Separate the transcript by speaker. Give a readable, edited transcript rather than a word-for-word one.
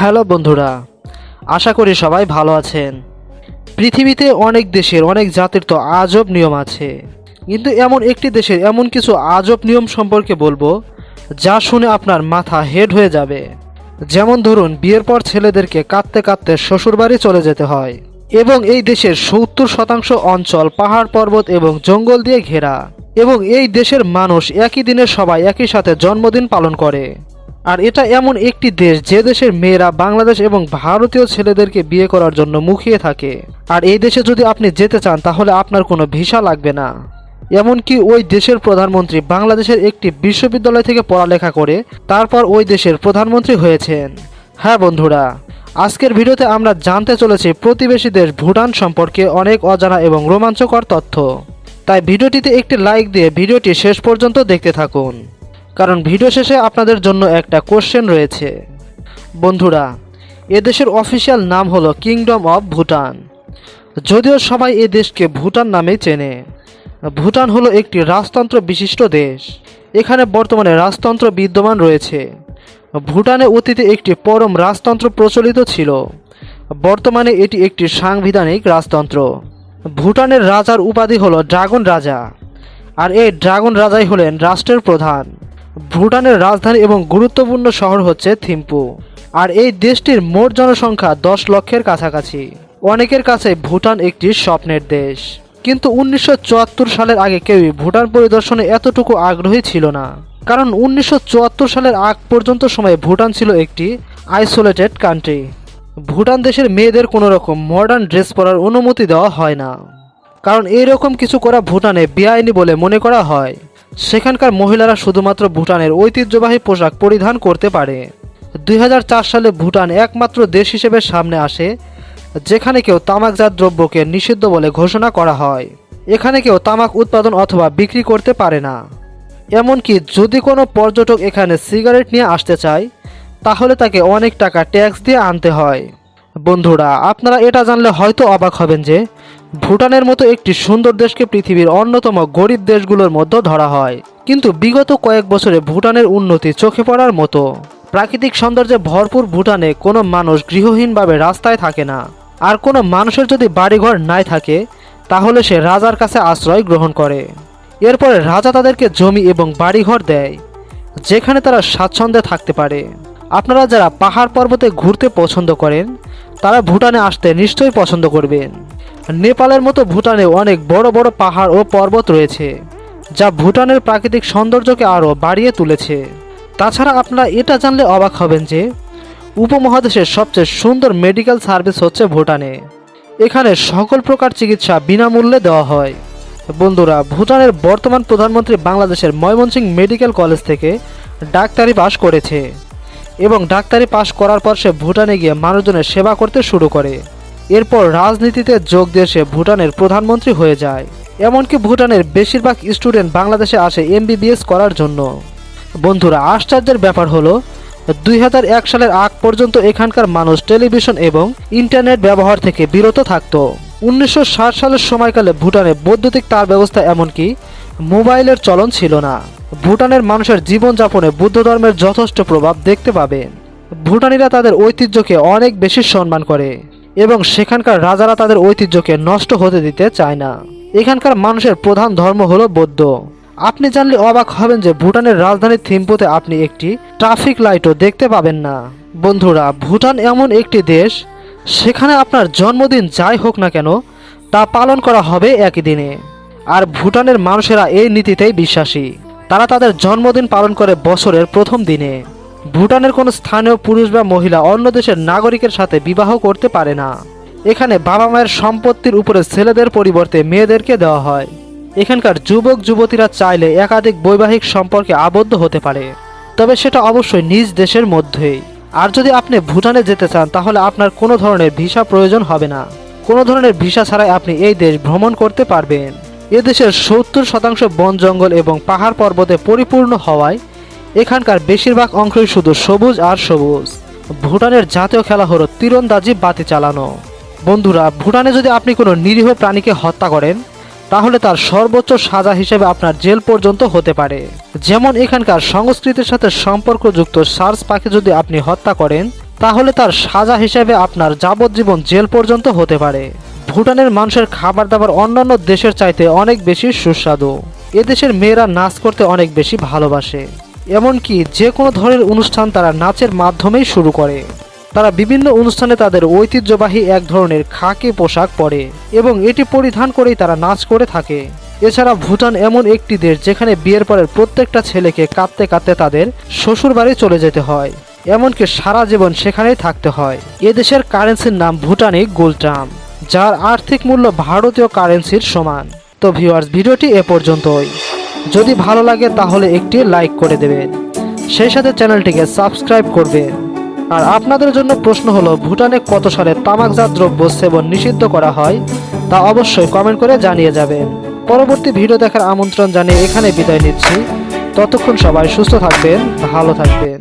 Speaker 1: Hello বন্ধুরা, আশা করি সবাই ভালো আছেন। পৃথিবীতে অনেক দেশের অনেক জাতির তো আজব নিয়ম আছে, কিন্তু এমন একটি দেশের এমন কিছু আজব নিয়ম সম্পর্কে বলবো যা শুনে আপনার মাথা হেড হয়ে যাবে। যেমন ধরুন, বিয়ের পর ছেলেদেরকে কাঁদতে কাঁদতে শ্বশুরবাড়ি চলে যেতে হয় এবং এই দেশের ৭০% অঞ্চল পাহাড় পর্বত এবং জঙ্গল দিয়ে ঘেরা এবং এই দেশের মানুষ একই দিনে সবাই একই সাথে জন্মদিন পালন করে। আর এটা এমন একটি দেশ যে দেশের মেয়েরা বাংলাদেশ এবং ভারতীয় ছেলেদেরকে বিয়ে করার জন্য মুখিয়ে থাকে। আর এই দেশে যদি আপনি যেতে চান তাহলে আপনার কোনো ভিসা লাগবে না। এমনকি ওই দেশের প্রধানমন্ত্রী বাংলাদেশের একটি বিশ্ববিদ্যালয় থেকে পড়ালেখা করে তারপর ওই দেশের প্রধানমন্ত্রী হয়েছেন। হ্যাঁ বন্ধুরা, আজকের ভিডিওতে আমরা জানতে চলেছি প্রতিবেশী দেশ ভুটান সম্পর্কে অনেক অজানা এবং রোমাঞ্চকর তথ্য। তাই ভিডিওটিতে একটি লাইক দিয়ে ভিডিওটি শেষ পর্যন্ত দেখতে থাকুন, কারণ ভিডিও শেষে আপনাদের জন্য একটা কোশ্চেন রয়েছে। বন্ধুরা, এদেশের অফিসিয়াল নাম হলো কিংডম অফ ভুটান, যদিও সবাই এ দেশকে ভুটান নামেই চেনে। ভুটান হলো একটি রাজতন্ত্র বিশিষ্ট দেশ। এখানে বর্তমানে রাজতন্ত্র বিদ্যমান রয়েছে। ভুটানে অতীতে একটি পরম রাজতন্ত্র প্রচলিত ছিল, বর্তমানে এটি একটি সাংবিধানিক রাজতন্ত্র। ভুটানের রাজার উপাধি হলো ড্রাগন রাজা, আর এই ড্রাগন রাজাই হলেন রাষ্ট্রের প্রধান। ভুটানের রাজধানী এবং গুরুত্বপূর্ণ শহর হচ্ছে থিম্পু। আর এই দেশটির মোট জনসংখ্যা 10 লক্ষের কাছাকাছি। অনেকের কাছে ভুটান একটি স্বপ্নের দেশ, কিন্তু 1974 সালের আগে কেউই ভুটান পরিদর্শনে এতটুকু আগ্রহী ছিল না, কারণ 1974 সালের আগ পর্যন্ত সময়ে ভুটান ছিল একটি আইসোলেটেড কান্ট্রি। ভুটান দেশের মেয়েদের কোনো রকম মডার্ন ড্রেস পরার অনুমতি দেওয়া হয় না, কারণ এইরকম কিছু করা ভুটানে বেআইনি বলে মনে করা হয়। সেখানকার মহিলারা শুধুমাত্র ভুটানের ঐতিহ্যবাহী পোশাক পরিধান করতে পারে। 2004 সালে ভুটান একমাত্র দেশ হিসেবে সামনে আসে যেখানে কেউ তামাকজাত দ্রব্যকে নিষিদ্ধ বলে ঘোষণা করা হয়। এখানে কেউ তামাক উৎপাদন অথবা বিক্রি করতে পারে না। এমনকি যদি কোনো পর্যটক এখানে সিগারেট নিয়ে আসতে চায় তাহলে তাকে অনেক টাকা ট্যাক্স দিয়ে আনতে হয়। বন্ধুরা, আপনারা এটা জানলে হয়তো অবাক হবেন যে ভুটানের মতো একটি সুন্দর দেশকে পৃথিবীর অন্যতম গরিব দেশগুলোর মধ্যে ধরা হয়। কিন্তু বিগত কয়েক বছরে ভুটানের উন্নতি চোখে পড়ার মতো। প্রাকৃতিক সৌন্দর্যে ভরপুর ভুটানে কোনো মানুষ গৃহহীনভাবে রাস্তায় থাকে না। আর কোনো মানুষের যদি বাড়িঘর নাই থাকে তাহলে সে রাজার কাছে আশ্রয় গ্রহণ করে। এরপরে রাজা তাদেরকে জমি এবং বাড়িঘর দেয় যেখানে তারা স্বাচ্ছন্দ্যে থাকতে পারে। আপনারা যারা পাহাড় পর্বতে ঘুরতে পছন্দ করেন তারা ভুটানে আসতে নিশ্চয়ই পছন্দ করবেন। নেপালের মতো ভুটানে অনেক বড় বড় পাহাড় ও পর্বত রয়েছে যা ভুটানের প্রাকৃতিক সৌন্দর্যকে আরও বাড়িয়ে তুলেছে। তাছাড়া আপনারা এটা জানলে অবাক হবেন যে উপমহাদেশের সবচেয়ে সুন্দর মেডিকেল সার্ভিস হচ্ছে ভুটানে। এখানে সকল প্রকার চিকিৎসা বিনামূল্যে দেওয়া হয়। বন্ধুরা, ভুটানের বর্তমান প্রধানমন্ত্রী বাংলাদেশের ময়মনসিংহ মেডিকেল কলেজ থেকে ডাক্তারি পাশ করেছে এবং ডাক্তারি পাশ করার পর সে ভুটানে গিয়ে মানুষজনের সেবা করতে শুরু করে। এরপর রাজনীতিতে যোগ দিয়ে সে ভুটানের প্রধানমন্ত্রী হয়ে যায়। এমনকি ভুটানের বেশিরভাগ স্টুডেন্ট বাংলাদেশে আসে MBBS করার জন্য। বন্ধুরা, আশ্চর্যের ব্যাপার হলো 2001 সালের আগ পর্যন্ত এখানকার মানুষ টেলিভিশন এবং ইন্টারনেট ব্যবহার থেকে বিরত থাকত। 1960 সালের সময়কালে ভুটানে বৈদ্যুতিক তার ব্যবস্থা এমনকি মোবাইলের চলন ছিল না। ভুটানের মানুষের জীবনযাপনে বুদ্ধ ধর্মের যথেষ্ট প্রভাব দেখতে পাবেন। ভুটানিরা তাদের ঐতিহ্যকে অনেক বেশি সম্মান করে এবং সেখানকার রাজারা তাদের ঐতিহ্যকে নষ্ট হতে দিতে চায় না। এখানকার মানুষের প্রধান ধর্ম হলো বৌদ্ধ। আপনি জানলে অবাক হবেন যে ভুটানের রাজধানী থিম্পুতে আপনি একটি ট্রাফিক লাইটও দেখতে পাবেন না। বন্ধুরা, ভুটান এমন একটি দেশ সেখানে আপনার জন্মদিন যাই হোক না কেন তা পালন করা হবে একই দিনে। আর ভুটানের মানুষেরা এই নীতিতেই বিশ্বাসী। তারা তাদের জন্মদিন পালন করে বছরের প্রথম দিনে। ভুটানের কোনো স্থানীয় পুরুষ বা মহিলা অন্য দেশের নাগরিকের সাথে বিবাহ করতে পারে না। এখানে বাবা মায়ের সম্পত্তির উপরে ছেলেদের পরিবর্তে মেয়েদেরকে দেওয়া হয়। এখানকার যুবক যুবতীরা চাইলে একাধিক বৈবাহিক সম্পর্কে আবদ্ধ হতে পারে, তবে সেটা অবশ্যই নিজ দেশের মধ্যেই। আর যদি আপনি ভুটানে যেতে চান তাহলে আপনার কোনো ধরনের ভিসা প্রয়োজন হবে না। কোনো ধরনের ভিসা ছাড়াই আপনি এই দেশ ভ্রমণ করতে পারবেন। এদেশের 70% বন জঙ্গল এবং পাহাড় পর্বতে পরিপূর্ণ হওয়ায় এখানকার বেশিরভাগ অংশই শুধু সবুজ আর সবুজ। ভুটানের জাতীয় খেলা হলো তীরন্দাজি বাতি চালানো। বন্ধুরা, ভুটানে যদি আপনি কোনো নিরীহ প্রাণীকে হত্যা করেন তাহলে তার সর্বোচ্চ সাজা হিসেবে আপনার জেল পর্যন্ত হতে পারে। যেমন এখানকার সংস্কৃতির সাথে সম্পর্কযুক্ত সার্স পাখি যদি আপনি হত্যা করেন তাহলে তার সাজা হিসেবে আপনার যাবজ্জীবন জেল পর্যন্ত হতে পারে। ভুটানের মানুষের খাবার দাবার অন্যান্য দেশের চাইতে অনেক বেশি সুস্বাদু। এদেশের মেয়েরা নাচ করতে অনেক বেশি ভালোবাসে। এমনকি যে কোনো ধরনের অনুষ্ঠান তারা নাচের মাধ্যমেই শুরু করে। তারা বিভিন্ন অনুষ্ঠানে তাদের ঐতিহ্যবাহী এক ধরনের খাকি পোশাক পরে এবং এটি পরিধান করেই তারা নাচ করে থাকে। এছাড়া ভুটান এমন একটি দেশ যেখানে বিয়ের পরের প্রত্যেকটা ছেলেকে কাঁদতে কাঁদতে তাদের শ্বশুরবাড়ি চলে যেতে হয়, এমনকি সারা জীবন সেখানেই থাকতে হয়। এদেশের কারেন্সির নাম ভুটানি গুলটাম, যার আর্থিক মূল্য ভারতীয় কারেন্সির সমান। তো ভিউয়ার্স, ভিডিওটি এ পর্যন্তই। যদি ভালো লাগে তাহলে একটি লাইক করে দেবেন, সেই সাথে চ্যানেলটিকে সাবস্ক্রাইব করবেন। আর আপনাদের জন্য প্রশ্ন হলো, ভুটানে কত সালে তামাকজাত দ্রব্য সেবন নিষিদ্ধ করা হয় তা অবশ্যই কমেন্ট করে জানিয়ে যাবেন। পরবর্তী ভিডিও দেখার আমন্ত্রণ জানিয়ে এখানে বিদায় নিচ্ছি। ততক্ষণ সবাই সুস্থ থাকবেন, ভালো থাকবেন।